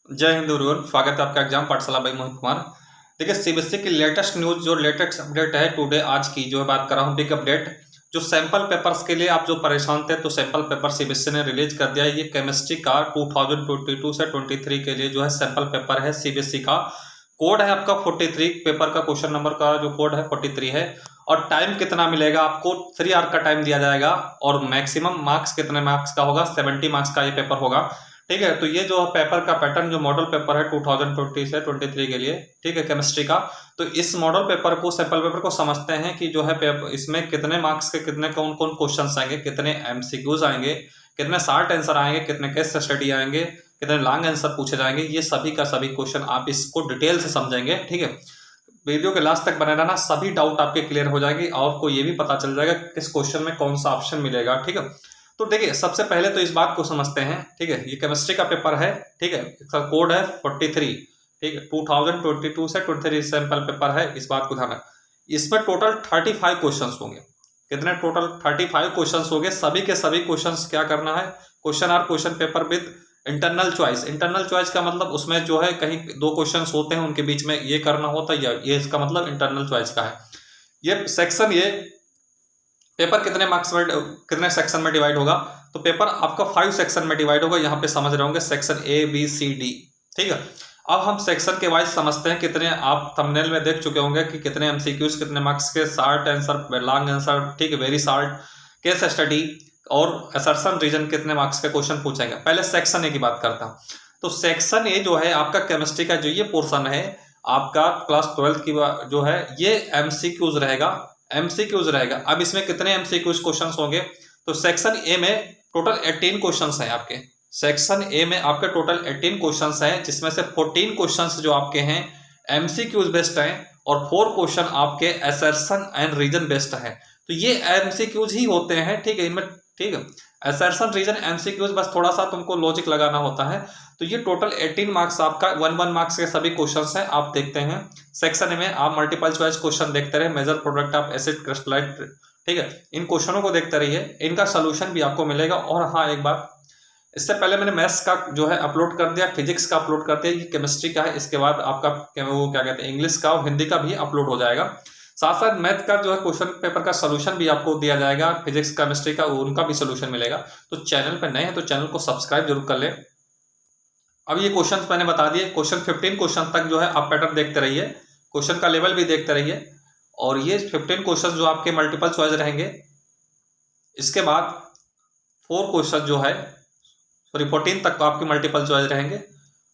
जय हिंद एवरीवन, स्वागत है आपका एग्जाम पाठशाला बाई मोहित कुमार। देखिए, सीबीएसई की लेटेस्ट न्यूज जो लेटेस्ट अपडेट है टुडे, आज की जो बात कर रहा हूँ, बिग अपडेट। जो सैंपल पेपर्स के लिए आप जो परेशान थे, तो सैंपल पेपर सीबीएसई ने रिलीज कर दिया है। ये केमिस्ट्री का 2022 से 23 के लिए जो है सैंपल पेपर है सीबीएसई का। कोड है आपका 43, पेपर का क्वेश्चन नंबर का जो कोड है 43 है। और टाइम कितना मिलेगा आपको? 3 आवर का टाइम दिया जाएगा। और मैक्सिमम मार्क्स कितने मार्क्स का होगा? 70 मार्क्स का ये पेपर होगा। ठीक है, तो ये जो पेपर का पैटर्न, जो मॉडल पेपर है 2020 से 23 के लिए, ठीक है, केमिस्ट्री का। तो इस मॉडल पेपर को, सैंपल पेपर को समझते हैं कि जो है पेपर, इसमें कितने मार्क्स के कितने कौन कौन क्वेश्चंस आएंगे, कितने एमसीक्यूज आएंगे, कितने शॉर्ट आंसर आएंगे, कितने केस स्टडी आएंगे, कितने लॉन्ग आंसर पूछे जाएंगे। ये सभी का सभी क्वेश्चन आप इसको डिटेल से समझेंगे। ठीक है, वीडियो के लास्ट तक बने रहना, सभी डाउट आपके क्लियर हो जाएगी। आपको ये भी पता चल जाएगा किस क्वेश्चन में कौन सा ऑप्शन मिलेगा। ठीक है, तो देखिए, सबसे पहले तो इस बात को समझते हैं। ठीक है, ये केमिस्ट्री का पेपर है। ठीक है, इसका कोड है 43। ठीक है, 2022 से 23 सैंपल पेपर है, इस बात को ध्यान रखना। इसमें टोटल 35 क्वेश्चंस होंगे। कितने? टोटल 35 क्वेश्चंस होंगे। सभी के सभी क्वेश्चंस क्या करना है? Question or question paper with internal choice. Internal choice का मतलब उसमें जो है कहीं 2 क्वेश्चंस होते हैं, उनके बीच में ये करना होता है, ये इसका मतलब इंटरनल चॉइस का है। ये सेक्शन, ये पेपर कितने मार्क्स में, कितने सेक्शन में डिवाइड होगा? तो पेपर आपका 5 सेक्शन में डिवाइड होगा। यहाँ पे समझ रहे होंगे section A B C D. ठीक है, अब हम सेक्शन के वाइज समझते हैं। कितने, आप थंबनेल में देख चुके होंगे कि कितने एमसीक्यूज, कितने मार्क्स के, शॉर्ट आंसर, लॉन्ग आंसर, ठीक है, वेरी शॉर्ट, केस स्टडी और असर्शन रीजन, कितने मार्क्स के क्वेश्चन पूछेंगे। पहले सेक्शन ए की बात करता हूँ। तो सेक्शन ए जो है आपका केमिस्ट्री का, जो ये पोर्सन है आपका क्लास 12 की जो है, ये एमसीक्यूज रहेगा। एमसीक्यूज रहेगा। अब इसमें कितने एमसीक्यूज क्वेश्चंस होंगे? तो सेक्शन ए में टोटल 18 क्वेश्चंस हैं आपके। सेक्शन ए में आपके टोटल 18 क्वेश्चंस हैं, जिसमें से 14 क्वेश्चंस जो आपके हैं एमसीक्यूज बेस्ड हैं और 4 क्वेश्चन आपके असर्शन एंड रीजन बेस्ड हैं। तो ये एमसीक्यूज ही होते हैं। ठीक है, इनमें, ठीक है, असर्शन रीजन एमसीक्यूज, बस थोड़ा सा तुमको लॉजिक लगाना होता है। तो ये टोटल 18 मार्क्स आपका 1 मार्क्स के सभी क्वेश्चंस हैं। आप देखते हैं सेक्शन में आप मल्टीपल चॉइस क्वेश्चन देखते रहे, major product of acid crystallite. ठीक है, इन क्वेश्चनों को देखते रहिए, इनका सोल्यूशन भी आपको मिलेगा। और हाँ, एक बात, इससे पहले मैंने मैथ्स का जो है अपलोड कर दिया, फिजिक्स का अपलोड कर दिया, ये केमिस्ट्री का है। इसके बाद आपका वो क्या कहते हैं, इंग्लिश का और हिंदी का भी अपलोड हो जाएगा। साथ साथ मैथ का जो है क्वेश्चन पेपर का सोल्यूशन भी आपको दिया जाएगा, फिजिक्स केमिस्ट्री का, उनका भी सोल्यूशन मिलेगा। तो चैनल पर नए हैं तो चैनल को सब्सक्राइब जरूर कर ले। अब ये क्वेश्चन मैंने बता दिए, क्वेश्चन 15 क्वेश्चन तक जो है आप पैटर्न देखते रहिए, क्वेश्चन का लेवल भी देखते रहिए। और ये 15 क्वेश्चन जो आपके मल्टीपल चॉइस रहेंगे। इसके बाद 4 क्वेश्चन जो है, सॉरी 14 तक आपके मल्टीपल चॉइस रहेंगे।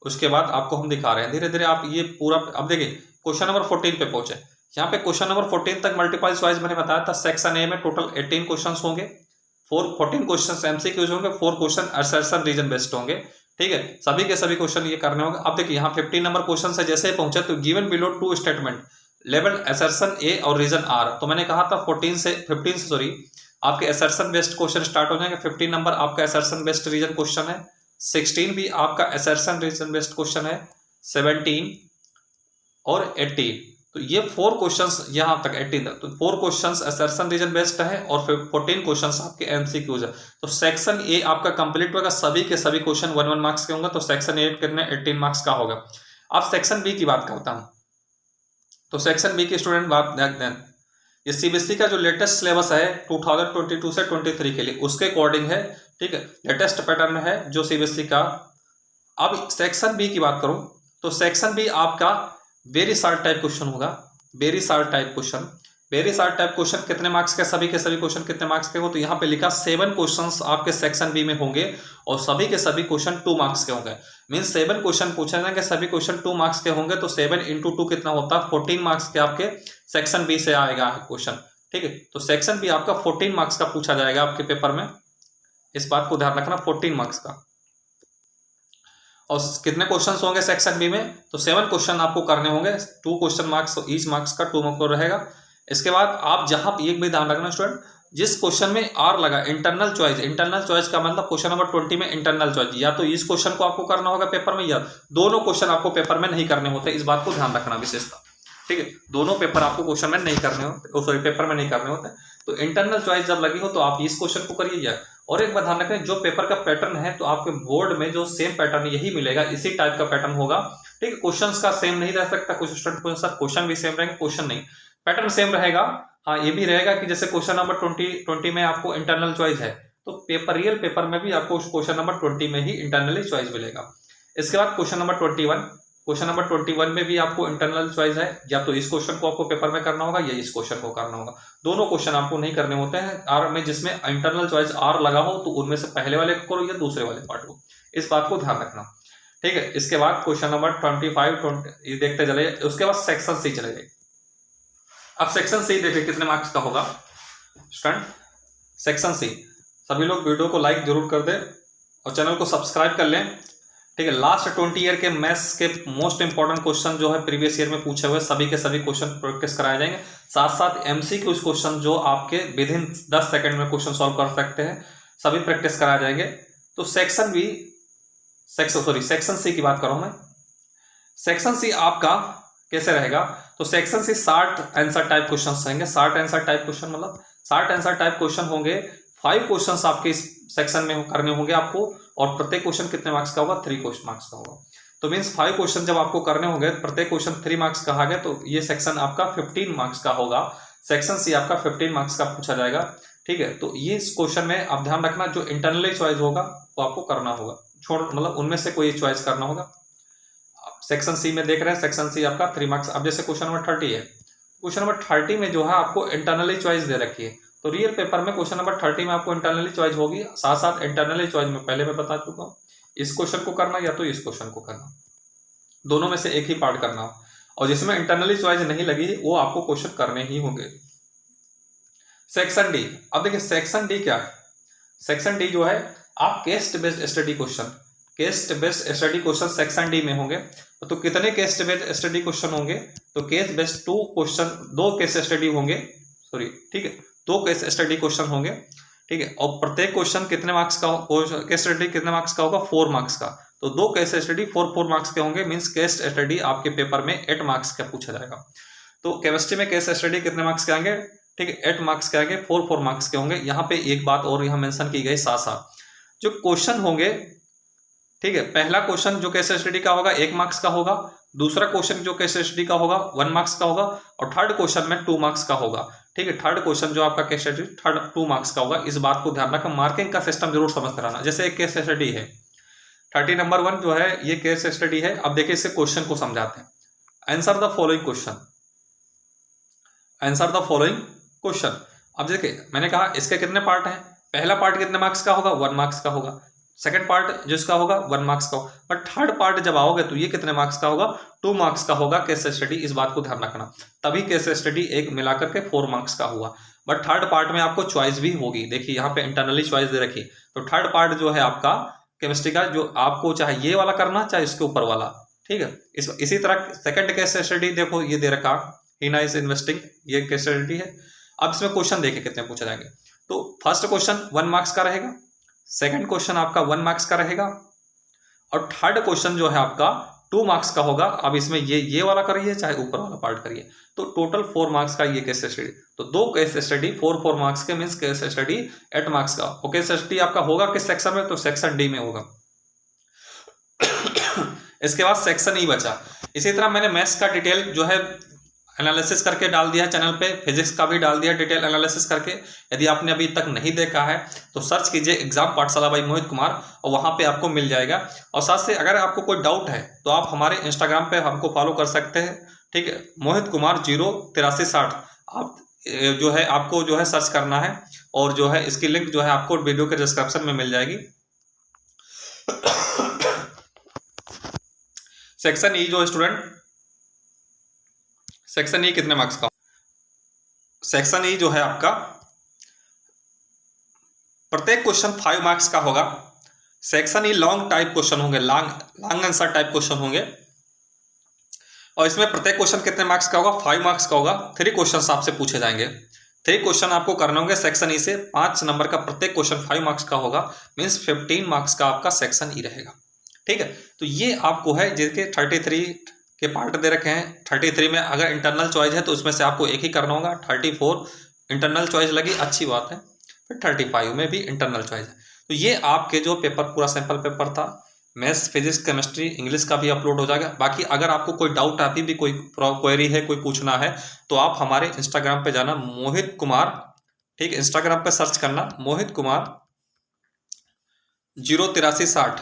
उसके बाद आपको हम दिखा रहे हैं धीरे धीरे आप ये पूरा। अब देखिए, क्वेश्चन नंबर 14 पे पहुंचे। यहाँ पे क्वेश्चन नंबर 14 तक मल्टीपल चॉइस मैंने बताया था। सेक्शन ए में टोटल 18 क्वेश्चन होंगे, 14 क्वेश्चन एमसीक्यूज होंगे, 4 क्वेश्चन असर्शन रीजन बेस्ड होंगे। ठीक है, सभी के सभी क्वेश्चन ये करने होंगे। अब देखिए, यहाँ 15 नंबर क्वेश्चन से जैसे पहुंचे, तो गिवन बिलो 2 स्टेटमेंट लेवल असर्शन ए और रीजन आर। तो मैंने कहा था 15 से सॉरी आपके असर्शन बेस्ड क्वेश्चन स्टार्ट हो जाएंगे। 15 नंबर आपका असर्शन बेस्ड रीजन क्वेश्चन है, 16 भी आपका असर्शन रीजन बेस्ड क्वेश्चन है, 17 और 18। तो ये 4 क्वेश्चंस यहां तक 18 तक, तो 4 क्वेश्चंस असर्शन रीजन बेस्ड है और 14 क्वेश्चंस आपके एमसीक्यूज है। तो सेक्शन ए आपका कंप्लीट होगा, सभी के सभी क्वेश्चन 1 मार्क्स के होंगे। तो सेक्शन ए कितने? 18 मार्क्स का होगा। अब सेक्शन बी की बात करता हूं। तो सेक्शन बी की स्टूडेंट बात दें, ये सीबीएसई का जो लेटेस्ट सिलेबस है 2022 से 23 के लिए, उसके अकॉर्डिंग है। ठीक है, लेटेस्ट पैटर्न है जो सीबीएसई का। अब सेक्शन बी की बात करूं, तो सेक्शन बी आपका वेरी शॉर्ट टाइप क्वेश्चन होगा। Very short type question, very short type question कितने मार्क्स के? सभी के सभी क्वेश्चन कितने मार्क्स के हो? तो यहाँ पे लिखा 7 क्वेश्चंस आपके सेक्शन बी में होंगे और सभी के सभी क्वेश्चन 2 मार्क्स के होंगे। मीन्स 7 क्वेश्चन पूछे जाएंगे, सभी क्वेश्चन 2 मार्क्स के होंगे। तो 7 × 2 कितना होता है? 14 मार्क्स के आपके सेक्शन बी से आएगा क्वेश्चन। ठीक है, तो सेक्शन बी आपका 14 मार्क्स का पूछा जाएगा आपके पेपर में। इस बात को ध्यान रखना, 14 मार्क्स का। और कितने क्वेश्चंस होंगे सेक्शन बी में? तो 7 क्वेश्चन आपको करने होंगे, 2 क्वेश्चन मार्क्स, ईच मार्क्स का 2 मार्क्स रहेगा। इसके बाद आप जहां एक भी ध्यान रखना स्टूडेंट, जिस क्वेश्चन में आर लगा, इंटरनल चॉइस, इंटरनल चॉइस का मतलब क्वेश्चन नंबर 20 में इंटरनल चॉइस, या तो इस क्वेश्चन को आपको करना होगा पेपर में, या दोनों क्वेश्चन आपको पेपर में नहीं करने होते। इस बात को ध्यान रखना विशेषता। ठीक है, दोनों पेपर आपको क्वेश्चन में नहीं करने होते, सॉरी पेपर में नहीं करने होते। तो इंटरनल चॉइस जब लगी हो तो आप इस क्वेश्चन को करिए, और एक बात ध्यान रखें, जो पेपर का पैटर्न है तो आपके बोर्ड में जो सेम पैटर्न यही मिलेगा, इसी टाइप का पैटर्न होगा, ठीक है। क्वेश्चंस का सेम नहीं रह सकता, कुछ स्टूडेंट को सर क्वेश्चन भी सेम रहेंगे, क्वेश्चन नहीं, पैटर्न सेम रहेगा। हाँ ये भी रहेगा कि जैसे क्वेश्चन नंबर 20 में आपको इंटरनल चॉइस है, तो पेपर रियल पेपर में भी आपको क्वेश्चन नंबर 20 में ही इंटरनली चॉइस मिलेगा। इसके बाद क्वेश्चन नंबर 21 में भी आपको इंटरनल चॉइस है, या तो इस क्वेश्चन को आपको पेपर में करना होगा या इस क्वेश्चन को करना होगा। दोनों क्वेश्चन आपको नहीं करने होते हैं आर में, जिसमें इंटरनल चॉइस आर लगा हो तो उनमें से पहले वाले को करो या दूसरे वाले पार्ट को, इस बात को ध्यान रखना, ठीक है। इसके बाद क्वेश्चन नंबर 25 ये देखते चले, उसके बाद सेक्शन सी चले जाए। अब सेक्शन सी देखिए कितने मार्क्स का होगा स्टूडेंट। सेक्शन सी, सभी लोग वीडियो को लाइक जरूर कर दे और चैनल को सब्सक्राइब कर लें, ठीक है। लास्ट 20 ईयर के मैथ्स के मोस्ट इंपॉर्टेंट क्वेश्चन जो है प्रीवियस ईयर में पूछे हुए सभी के सभी क्वेश्चन प्रैक्टिस कराए जाएंगे, साथ साथ एमसीक्यू क्वेश्चन जो आपके विद इन 10 सेकंड में क्वेश्चन सॉल्व कर सकते हैं, सभी प्रैक्टिस कराए जाएंगे। तो सेक्शन सी की बात करूं मैं। सेक्शन सी आपका कैसे रहेगा, तो section C 60 answer type question रहेंगे। 60 आंसर टाइप क्वेश्चन मतलब 60 आंसर टाइप क्वेश्चन होंगे। 5 क्वेश्चन आपके इस सेक्शन में करने होंगे आपको, और प्रत्येक क्वेश्चन कितने मार्क्स का होगा, 3 मार्क्स का होगा। तो मीन्स 5 क्वेश्चन जब आपको करने होंगे, प्रत्येक क्वेश्चन 3 मार्क्स का आ गया, तो ये सेक्शन आपका 15 मार्क्स का होगा। सेक्शन सी आपका 15 मार्क्स का पूछा जाएगा, ठीक है। तो ये इस क्वेश्चन में आप ध्यान रखना, जो इंटरनली चॉइस होगा वो आपको करना होगा, मतलब उनमें से कोई चॉइस करना होगा। सेक्शन सी में देख रहे हैं, सेक्शन सी आपका 3 मार्क्स। अब जैसे क्वेश्चन नंबर 30 है, क्वेश्चन नंबर 30 में जो है आपको इंटरनली चॉइस दे रखी है, तो रियल पेपर में क्वेश्चन नंबर 30 में आपको इंटरनली चॉइस होगी, साथ साथ इंटरनली चॉइस में पहले मैं बता चुका हूँ, इस क्वेश्चन को करना या तो इस क्वेश्चन को करना, दोनों में से एक ही पार्ट करना, और जिसमें इंटरनली चॉइस नहीं लगी वो आपको क्वेश्चन करने ही होंगे। सेक्शन डी, अब देखिए सेक्शन डी क्या है। सेक्शन डी जो है आप case based study question section D में होंगे। तो कितने केस बेस्ड स्टडी क्वेश्चन होंगे, तो केस बेस्ड 2 केस स्टडी होंगे, सॉरी ठीक है, 2 केस स्टडी क्वेश्चन होंगे, ठीक है। और प्रत्येक क्वेश्चन कितने मार्क्स का, केस स्टडी कितने मार्क्स का होगा, 4 मार्क्स का। तो 2 केस स्टडी 4 मार्क्स के होंगे, मींस केस स्टडी आपके पेपर में 8 मार्क्स का पूछा जाएगा। तो केमिस्ट्री में केस स्टडी कितने मार्क्स के आएंगे, ठीक है, 8 मार्क्स के आएंगे, 4 मार्क्स के होंगे। यहाँ पे एक बात और यहाँ मेंशन की गई, साथ साथ जो क्वेश्चन होंगे, ठीक है, पहला क्वेश्चन जो केस स्टडी का होगा 1 मार्क्स का होगा, दूसरा क्वेश्चन जो केस स्टडी का होगा 1 मार्क्स का होगा, और थर्ड क्वेश्चन में 2 मार्क्स का होगा, ठीक है। थर्ड क्वेश्चन जो आपका केस स्टडी 2 मार्क्स का होगा। इस बात को ध्यान रखना, मार्किंग का सिस्टम जरूर समझते रहना। जैसे एक केस स्टडी है 30 नंबर 1 जो है ये केस स्टडी है। अब देखिए इससे क्वेश्चन को समझाते हैं। Answer the following question, answer the following question. अब देखिए मैंने कहा इसके कितने पार्ट हैं, पहला पार्ट कितने मार्क्स का होगा, 1 मार्क्स का होगा, सेकंड पार्ट जिसका होगा 1 मार्क्स का होगा, बट थर्ड पार्ट जब आओगे तो ये कितने मार्क्स का होगा, 2 मार्क्स का होगा केस स्टडी। इस बात को ध्यान रखना, तभी केस स्टडी एक मिलाकर के 4 मार्क्स का हुआ। बट थर्ड पार्ट में आपको चॉइस भी होगी, देखिए यहाँ पे इंटरनली चॉइस दे रखी, तो थर्ड पार्ट जो है आपका केमिस्ट्री का, जो आपको चाहे ये वाला करना चाहे इसके ऊपर वाला, ठीक है। इसी तरह सेकंड केस स्टडी देखो ये दे रखा, हीना इज इन्वेस्टिंग, ये केस स्टडी है। अब इसमें क्वेश्चन देखिए कितने पूछे जाएंगे। तो फर्स्ट क्वेश्चन 1 मार्क्स का रहेगा, सेकंड क्वेश्चन आपका 1 मार्क्स का रहेगा, और थर्ड क्वेश्चन जो है आपका 2 मार्क्स का होगा। अब इसमें ये वाला करिए चाहे ऊपर वाला पार्ट करिए, तो टोटल 4 मार्क्स का ये केस स्टडी। तो 2 केस स्टडी 4 मार्क्स के, मींस केस स्टडी 8 मार्क्स का। और केस स्टडी आपका होगा किस सेक्शन में, तो सेक्शन डी में होगा। इसके बाद सेक्शन ई बचा। इसी तरह मैंने मैथ्स का डिटेल जो है एनालिसिस करके डाल दिया चैनल पे, फिजिक्स का भी डाल दिया डिटेल एनालिसिस करके। यदि आपने अभी तक नहीं देखा है तो सर्च कीजिए एग्जाम पाठशाला बाई मोहित कुमार, और वहां पे आपको मिल जाएगा। और साथ से अगर आपको कोई डाउट है तो आप हमारे इंस्टाग्राम पे हमको फॉलो कर सकते हैं, ठीक है, मोहित कुमार 08360। आप जो है आपको जो है सर्च करना है, और जो है इसकी लिंक जो है आपको वीडियो के डिस्क्रिप्शन में मिल जाएगी। सेक्शन ई जो स्टूडेंट, सेक्शन ई कितने मार्क्स का, सेक्शन ई जो है आपका प्रत्येक क्वेश्चन 5 मार्क्स का होगा। Section E long type question होंगे, लॉन्ग आंसर टाइप क्वेश्चन होंगे, और इसमें प्रत्येक क्वेश्चन कितने मार्क्स का होगा, 5 मार्क्स का होगा। 3 क्वेश्चन आपसे पूछे जाएंगे, 3 क्वेश्चन आपको करने होंगे सेक्शन ई से। 5 नंबर का प्रत्येक क्वेश्चन 5 मार्क्स का होगा, मीन्स 15 मार्क्स का आपका सेक्शन ई रहेगा, ठीक है। तो ये आपको है जिसके 33 के पार्ट दे रखे हैं। 33 में अगर इंटरनल चॉइस है तो उसमें से आपको एक ही करना होगा। 34 इंटरनल चॉइस लगी, अच्छी बात है। फिर 35 में भी इंटरनल चॉइस है। तो ये आपके जो पेपर पूरा सैंपल पेपर था, मैथ्स, फिजिक्स, केमिस्ट्री, इंग्लिश का भी अपलोड हो जाएगा। बाकी अगर आपको कोई डाउट, अभी भी कोई क्वेरी है, कोई पूछना है, तो आप हमारे इंस्टाग्राम पे जाना, मोहित कुमार, ठीक, इंस्टाग्राम पे सर्च करना मोहित कुमार 08360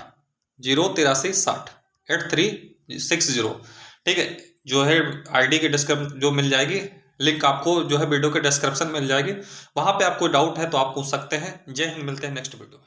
08360 8360, ठीक है। जो है आईडी के डिस्क्रिप्शन जो मिल जाएगी, लिंक आपको जो है वीडियो के डिस्क्रिप्शन मिल जाएगी, वहां पे आपको डाउट है तो आप पूछ सकते हैं। जय हिंद, मिलते हैं नेक्स्ट वीडियो में।